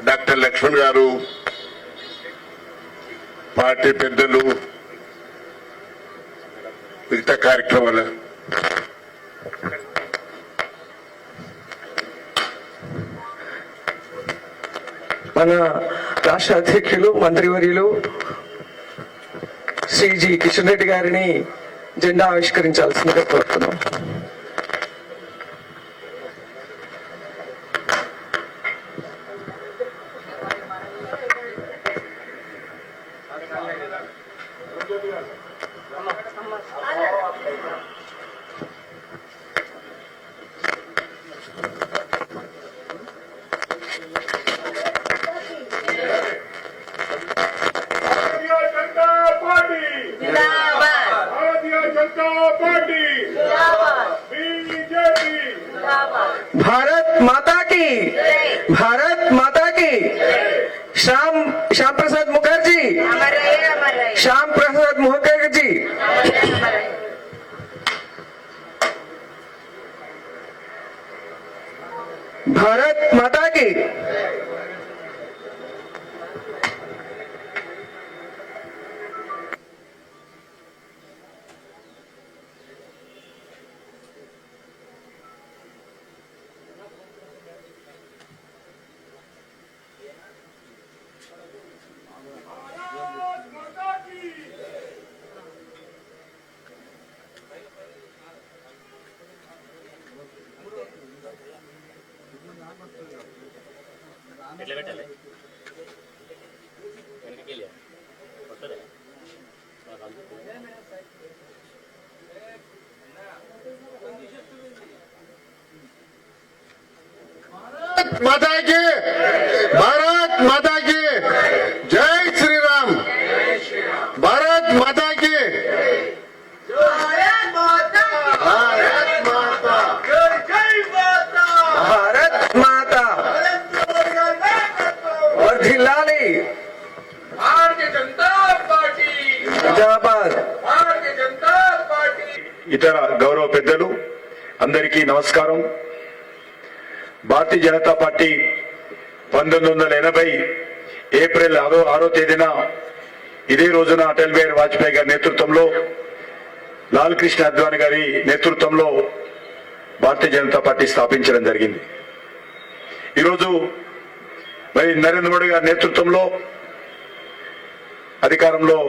Doctor Laxman గారు, party పెద్దలు, మిగతా కార్యక్రమాల మన రాష్ట్ర అధ్యక్షులు మంత్రివర్యులు శ్రీ జి కిషన్ రెడ్డి గారిని జెండా ఆవిష్కరించాల్సిందిగా కోరుతున్నాం. भारत माता की, भारत माता की। श्याम प्रसाद मुखर्जी, श्याम प्रसाद मुखर्जी। भारत माता की। माता की, भारत माता की जय श्री राम। भारत माता की, भारत माता, भारत माता, भारत माता वर्धिल्लाली। भारतीय जनता पार्टी जिंदाबाद। भारतीय जनता पार्टी। ఇతర గౌరవ పెద్దలు అందరికీ నమస్కారం. భారతీయ జనతా పార్టీ 1980 ఏప్రిల్ 6వ తేదీన ఇదే రోజున అటల్ బిహారీ వాజ్పేయి గారి నేతృత్వంలో, లాల్ కృష్ణ అద్వానీ గారి నేతృత్వంలో భారతీయ జనతా పార్టీ స్థాపించడం జరిగింది. ఈరోజు మరి నరేంద్ర మోడీ గారి నేతృత్వంలో అధికారంలో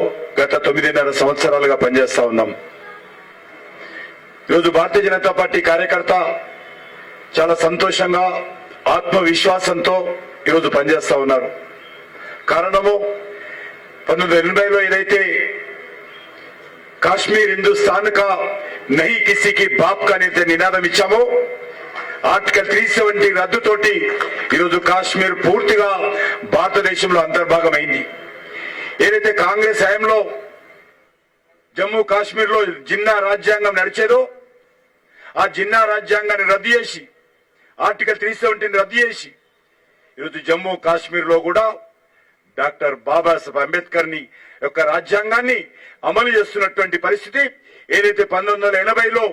గత 9.5 సంవత్సరాలుగా పనిచేస్తా ఉన్నాం. ఈరోజు భారతీయ జనతా పార్టీ కార్యకర్త చాలా సంతోషంగా, ఆత్మవిశ్వాసంతో ఈరోజు పనిచేస్తా ఉన్నారు. కారణము 1980లో ఏదైతే కాశ్మీర్ హిందుస్థాన్ కా నహీ కిసీకి బాప్ కా అనేది నినాదం ఇచ్చామో, ఆర్టికల్ 370 రద్దుతోటి ఈరోజు కాశ్మీర్ పూర్తిగా భారతదేశంలో అంతర్భాగమైంది. ఏదైతే కాంగ్రెస్ హయాంలో జమ్మూ కాశ్మీర్ లో జిన్నా రాజ్యాంగం నడిచేదో, ఆ జిన్నా రాజ్యాంగాన్ని రద్దు చేసి, ఆర్టికల్ 370 రద్దు చేసి ఈరోజు జమ్మూ కాశ్మీర్ లో కూడా డాక్టర్ బాబాసాహెబ్ అంబేద్కర్ ని యొక్క రాజ్యాంగాన్ని అమలు చేస్తున్నటువంటి పరిస్థితి ఏదైతే 1980లో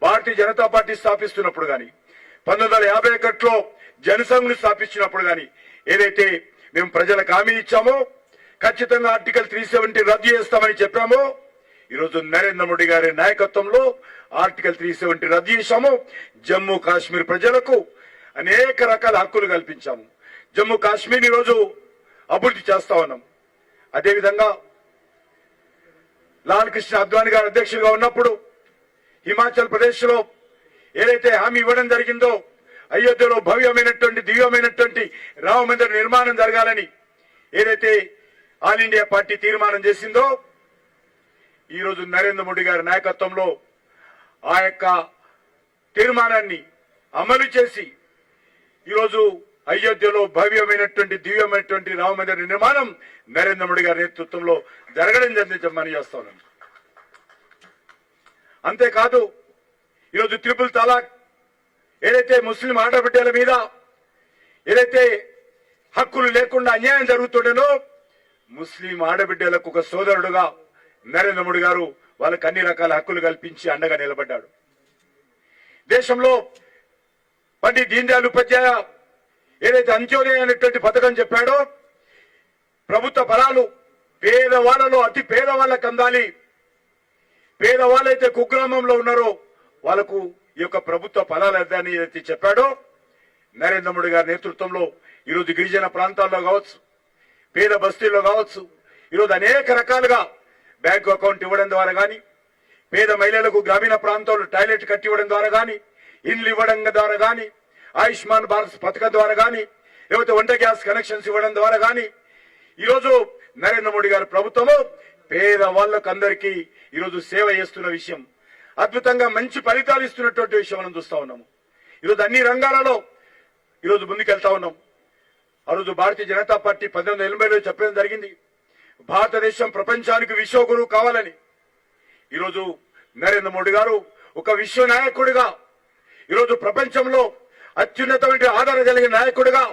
భారతీయ జనతా పార్టీ స్థాపిస్తున్నప్పుడు గాని, 1951లో జనసంఘ్ని స్థాపించినప్పుడు గాని ఏదైతే మేము ప్రజలకు హామీ ఇచ్చామో, ఖచ్చితంగా ఆర్టికల్ 370 రద్దు చేస్తామని చెప్పామో, ఈరోజు నరేంద్ర మోడీ గారి నాయకత్వంలో ఆర్టికల్ 370 రద్దు చేశాము. జమ్మూ కాశ్మీర్ ప్రజలకు అనేక రకాల హక్కులు కల్పించాము. జమ్మూ కాశ్మీర్ ఈరోజు అభివృద్ధి చేస్తా ఉన్నాం. అదేవిధంగా లాల్ కృష్ణ అద్వానీ గారు అధ్యక్షులుగా ఉన్నప్పుడు హిమాచల్ ప్రదేశ్ లో ఏదైతే హామీ ఇవ్వడం జరిగిందో, అయోధ్యలో భవ్యమైనటువంటి దివ్యమైనటువంటి రామ మందిర నిర్మాణం జరగాలని ఏదైతే ఆల్ ఇండియా పార్టీ తీర్మానం చేసిందో, ఈరోజు నరేంద్ర మోడీ గారి నాయకత్వంలో ఆ యొక్క తీర్మానాన్ని అమలు చేసి ఈరోజు అయోధ్యలో భవ్యమైనటువంటి దివ్యమైనటువంటి రామ మందిర నిర్మాణం నరేంద్ర మోడీ గారి నేతృత్వంలో జరగడం జరిగిందని చేస్తా ఉన్నాను. అంతేకాదు ఈరోజు త్రిపుల్ తలాక్ ఏదైతే ముస్లిం ఆడబిడ్డల మీద ఏదైతే హక్కులు లేకుండా అన్యాయం జరుగుతుండేనో, ముస్లిం ఆడబిడ్డలకు ఒక సోదరుడుగా నరేంద్ర మోడీ గారు వాళ్ళకి అన్ని రకాల హక్కులు కల్పించి అండగా నిలబడ్డాడు. దేశంలో పండిట్ దీన్ దయాళ్ ఉపాధ్యాయ ఏదైతే అంత్యోదయ అనేటువంటి పథకం చెప్పాడో ప్రభుత్వ ఫలాలు పేదవాళ్ళలో అతి పేదవాళ్ళకి అందాలి, పేదవాళ్ళైతే కుగ్రామంలో ఉన్నారో వాళ్ళకు ఈ యొక్క ప్రభుత్వ ఫలాలు అందాలని ఏదైతే చెప్పాడో నరేంద్ర మోడీ గారి నేతృత్వంలో ఈరోజు గిరిజన ప్రాంతాల్లో కావచ్చు, పేద బస్తీల్లో కావచ్చు, ఈరోజు అనేక రకాలుగా బ్యాంకు అకౌంట్ ఇవ్వడం ద్వారా కానీ, పేద మహిళలకు గ్రామీణ ప్రాంతాల్లో టాయిలెట్ కట్టి ఇవ్వడం ద్వారా కానీ, ఇండ్లు ఇవ్వడం ద్వారా కానీ, ఆయుష్మాన్ భారత్ పథకం ద్వారా కానీ, లేకపోతే వంట గ్యాస్ కనెక్షన్స్ ఇవ్వడం ద్వారా కానీ ఈరోజు నరేంద్ర మోడీ గారి ప్రభుత్వము పేద వాళ్ళకు అందరికీ ఈరోజు సేవ చేస్తున్న విషయం, అద్భుతంగా మంచి ఫలితాలు ఇస్తున్నటువంటి విషయం మనం చూస్తా ఉన్నాము. ఈరోజు అన్ని రంగాలలో ఈరోజు ముందుకెళ్తా ఉన్నాం. ఆ రోజు భారతీయ జనతా పార్టీ 1980లో చెప్పడం జరిగింది, భారతదేశం ప్రపంచానికి విశ్వగురువు కావాలని. ఈరోజు నరేంద్ర మోడీ గారు ఒక విశ్వ నాయకుడిగా ఈరోజు ప్రపంచంలో అత్యున్నతమైన ఆదరణ కలిగిన నాయకుడిగా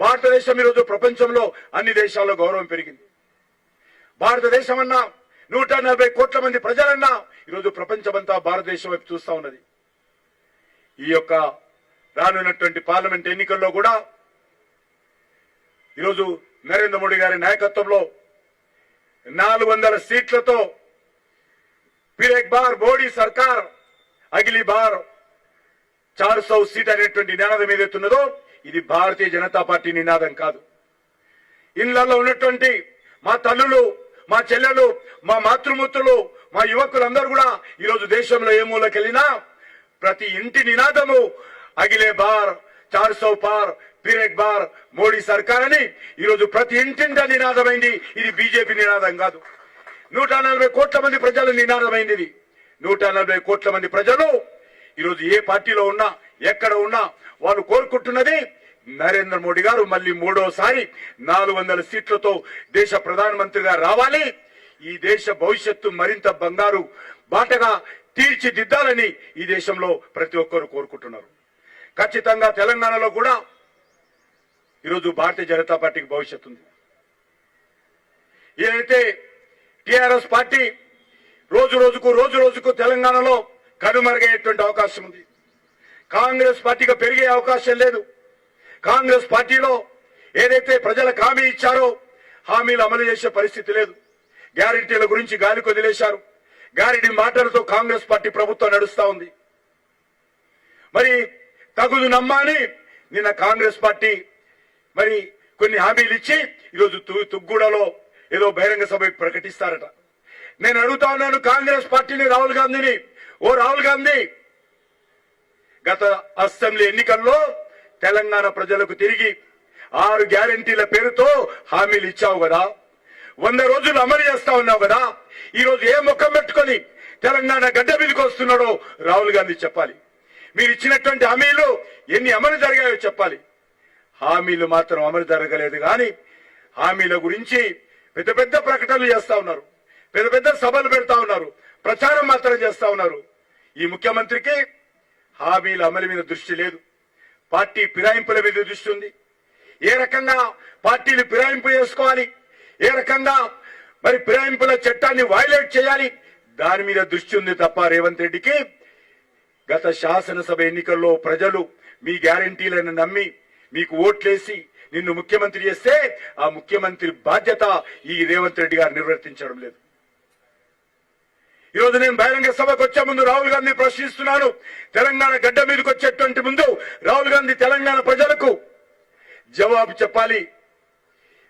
భారతదేశం ఈరోజు ప్రపంచంలో అన్ని దేశాల్లో గౌరవం పెరిగింది. భారతదేశం అన్నా 140 కోట్ల మంది ప్రజలన్నా ఈరోజు ప్రపంచమంతా భారతదేశం వైపు చూస్తా ఉన్నది. ఈ యొక్క రానున్నటువంటి పార్లమెంట్ ఎన్నికల్లో కూడా ఈరోజు నరేంద్ర మోడీ గారి నాయకత్వంలో 400 సీట్లతో फिर एक बार మోడీ సర్కార్ అగిలి బార్ 400 సీట్ అనేటువంటి నినాదం ఏదైతున్నదో ఇది భారతీయ జనతా పార్టీ నినాదం కాదు. ఇళ్లలో ఉన్నటువంటి మా తల్లులు, మా చెల్లెలు, మా మాతృమూర్తులు, మా యువకులందరూ కూడా ఈరోజు దేశంలో ఏ మూలకెళ్ళినా ప్రతి ఇంటి నినాదము అగిలే బార్ 400 పార్ ఫిర్ ఏక్ బార్ మోడీ సర్కార్ అని ఈరోజు ప్రతి ఇంటింట నినాదమైంది. ఇది బీజేపీ నినాదం కాదు. 140 కోట్ల మంది ప్రజల నినాదమైంది. ఇది 140 కోట్ల మంది ప్రజలు ఈరోజు ఏ పార్టీలో ఉన్నా ఎక్కడ ఉన్నా వాళ్ళు కోరుకుంటున్నది నరేంద్ర మోడీ గారు మళ్ళీ మూడోసారి 400 సీట్లతో దేశ ప్రధానమంత్రిగా రావాలి, ఈ దేశ భవిష్యత్తు మరింత బంగారు బాటగా తీర్చిదిద్దాలని ఈ దేశంలో ప్రతి ఒక్కరు కోరుకుంటున్నారు. ఖచ్చితంగా తెలంగాణలో కూడా ఈరోజు భారతీయ జనతా పార్టీకి భవిష్యత్తు ఉంది. ఏదైతే టిఆర్ఎస్ పార్టీ రోజు రోజుకు తెలంగాణలో కనుమరుగయ్యేటువంటి అవకాశం ఉంది. కాంగ్రెస్ పార్టీగా పెరిగే అవకాశం లేదు. కాంగ్రెస్ పార్టీలో ఏదైతే ప్రజలకు హామీ ఇచ్చారో హామీలు అమలు చేసే పరిస్థితి లేదు. గ్యారెంటీల గురించి గాలి కొదిలేశారు. గ్యారెంటీ మాటలతో కాంగ్రెస్ పార్టీ ప్రభుత్వం నడుస్తా ఉంది. మరి తగుదు నమ్మాని నిన్న కాంగ్రెస్ పార్టీ మరి కొన్ని హామీలు ఇచ్చి ఈరోజు తుగ్గూడలో ఏదో బహిరంగ సభ ప్రకటిస్తారట. నేను అడుగుతా ఉన్నాను కాంగ్రెస్ పార్టీని, రాహుల్ గాంధీని, ఓ రాహుల్ గాంధీ, గత అసెంబ్లీ ఎన్నికల్లో తెలంగాణ ప్రజలకు తిరిగి 6 గ్యారెంటీల పేరుతో హామీలు ఇచ్చావు కదా, 100 రోజులు అమలు చేస్తా ఉన్నావు కదా, ఈ రోజు ఏ ముఖం పెట్టుకొని తెలంగాణ గడ్డ మీదకి వస్తున్నాడో రాహుల్ గాంధీ చెప్పాలి. మీరు ఇచ్చినటువంటి హామీలు ఎన్ని అమలు జరిగాయో చెప్పాలి. హామీలు మాత్రం అమలు జరగలేదు కానీ హామీల గురించి పెద్ద పెద్ద ప్రకటనలు చేస్తా ఉన్నారు, పెద్ద పెద్ద సభలు పెడతా ఉన్నారు, ప్రచారం మాత్రం చేస్తా ఉన్నారు. ఈ ముఖ్యమంత్రికి హామీల అమలు మీద దృష్టి లేదు, పార్టీ ఫిరాయింపుల మీద దృష్టి ఉంది. ఏ రకంగా పార్టీలు ఫిరాయింపు చేసుకోవాలి, ఏ రకంగా మరి ఫిరాయింపుల చట్టాన్ని వైలేట్ చేయాలి, దాని మీద దృష్టి ఉంది తప్ప రేవంత్ రెడ్డికి గత శాసనసభ ఎన్నికల్లో ప్రజలు మీ గ్యారెంటీలను నమ్మి మీకు ఓట్లేసి నిన్ను ముఖ్యమంత్రి చేస్తే ఆ ముఖ్యమంత్రి బాధ్యత ఈ రేవంత్ రెడ్డి గారు నిర్వర్తించడం లేదు. ఈరోజు నేను బహిరంగ సభకు వచ్చే ముందు రాహుల్ గాంధీ ప్రశ్నిస్తున్నాను, తెలంగాణ గడ్డ మీదకి వచ్చేటువంటి ముందు రాహుల్ గాంధీ తెలంగాణ ప్రజలకు జవాబు చెప్పాలి.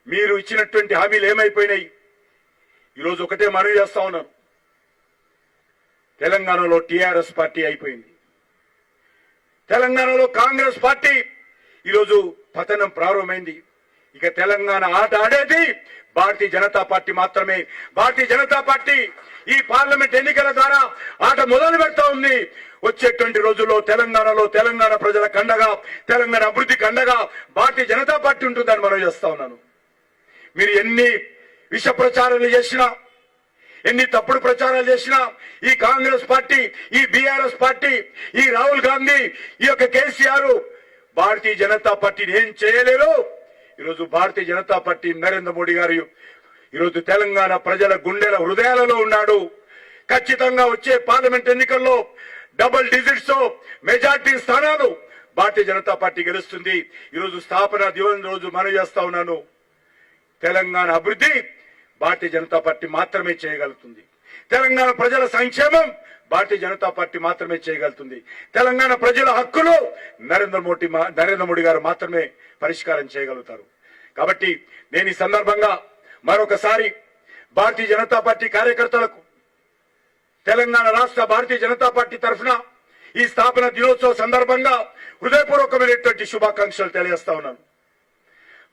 మీరు ఇచ్చినటువంటి హామీలు ఏమైపోయినాయి? ఈరోజు ఒకటే మనవి చేస్తా ఉన్నాను, తెలంగాణలో టిఆర్ఎస్ పార్టీ అయిపోయింది. తెలంగాణలో కాంగ్రెస్ పార్టీ ఈరోజు పతనం ప్రారంభమైంది. ఇక తెలంగాణ ఆట ఆడేది భారతీయ జనతా పార్టీ మాత్రమే. భారతీయ జనతా పార్టీ ఈ పార్లమెంట్ ఎన్నికల ద్వారా ఆట మొదలు పెడతా ఉంది. వచ్చేటువంటి రోజుల్లో తెలంగాణలో తెలంగాణ ప్రజల కండగా, తెలంగాణ అభివృద్ధికి అండగా భారతీయ జనతా పార్టీ ఉంటుందని మనం చేస్తా ఉన్నాను. మీరు ఎన్ని విష ప్రచారాలు చేసినా, ఎన్ని తప్పుడు ప్రచారాలు చేసినా ఈ కాంగ్రెస్ పార్టీ, ఈ బీఆర్ఎస్ పార్టీ, ఈ రాహుల్ గాంధీ, ఈ యొక్క కేసీఆర్ భారతీయ జనతా పార్టీని ఏం చేయలేరు. ఈరోజు భారతీయ జనతా పార్టీ నరేంద్ర మోడీ గారు ఈరోజు తెలంగాణ ప్రజల గుండెల హృదయాలలో ఉన్నాడు. ఖచ్చితంగా వచ్చే పార్లమెంట్ ఎన్నికల్లో డబుల్ డిజిట్స్ మెజార్టీ స్థానాలు భారతీయ జనతా పార్టీ గెలుస్తుంది. ఈరోజు స్థాపన దివస్ రోజు మనవి చేస్తా ఉన్నాను, తెలంగాణ అభివృద్ధి భారతీయ జనతా పార్టీ మాత్రమే చేయగలుగుతుంది. తెలంగాణ ప్రజల సంక్షేమం భారతీయ జనతా పార్టీ మాత్రమే చేయగలుగుతుంది. తెలంగాణ ప్రజల హక్కులు నరేంద్ర మోడీ గారు మాత్రమే పరిష్కారం చేయగలుగుతారు. కాబట్టి నేను ఈ సందర్భంగా మరొకసారి భారతీయ జనతా పార్టీ కార్యకర్తలకు తెలంగాణ రాష్ట్ర భారతీయ జనతా పార్టీ తరఫున ఈ స్థాపన దినోత్సవ సందర్భంగా హృదయపూర్వకమైనటువంటి శుభాకాంక్షలు తెలియజేస్తా ఉన్నాను.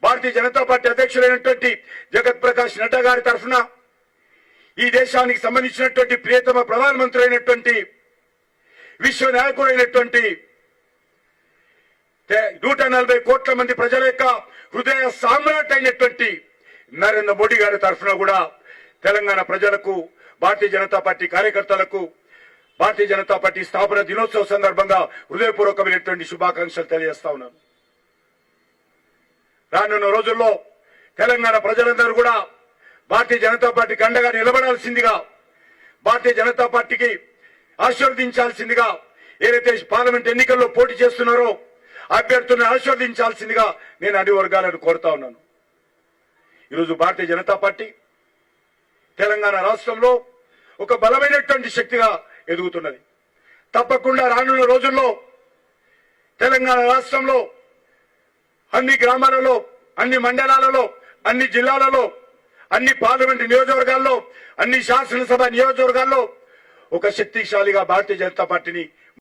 భారతీయ జనతా పార్టీ అధ్యక్షులైనటువంటి జగత్ ప్రకాష్ నడ్డా గారి తరఫున ఈ దేశానికి సంబంధించినటువంటి ప్రియతమ ప్రధానమంత్రి అయినటువంటి విశ్వ నాయకుడైనటువంటి 140 కోట్ల మంది ప్రజల యొక్క హృదయ సామ్రాట్ అయినటువంటి నరేంద్ర మోడీ గారి తరఫున కూడా తెలంగాణ ప్రజలకు, భారతీయ జనతా పార్టీ కార్యకర్తలకు భారతీయ జనతా పార్టీ స్థాపన దినోత్సవ సందర్భంగా హృదయపూర్వకమైనటువంటి శుభాకాంక్షలు తెలియజేస్తా ఉన్నాను. రానున్న రోజుల్లో తెలంగాణ ప్రజలందరూ కూడా భారతీయ జనతా పార్టీకి అండగా నిలబడాల్సిందిగా, భారతీయ జనతా పార్టీకి ఆశీర్వదించాల్సిందిగా, ఏదైతే పార్లమెంట్ ఎన్నికల్లో పోటీ చేస్తున్నారో అభ్యర్థులను ఆశీర్వదించాల్సిందిగా నేను అన్ని వర్గాలను కోరుతా ఉన్నాను. ఈరోజు భారతీయ జనతా పార్టీ తెలంగాణ రాష్ట్రంలో ఒక బలమైనటువంటి శక్తిగా ఎదుగుతున్నది. తప్పకుండా రానున్న రోజుల్లో తెలంగాణ రాష్ట్రంలో అన్ని గ్రామాలలో, అన్ని మండలాలలో, అన్ని జిల్లాలలో, అన్ని పార్లమెంట్ నియోజకవర్గాల్లో, అన్ని శాసనసభ నియోజకవర్గాల్లో ఒక శక్తిశాలిగా భారతీయ జనతా పార్టీని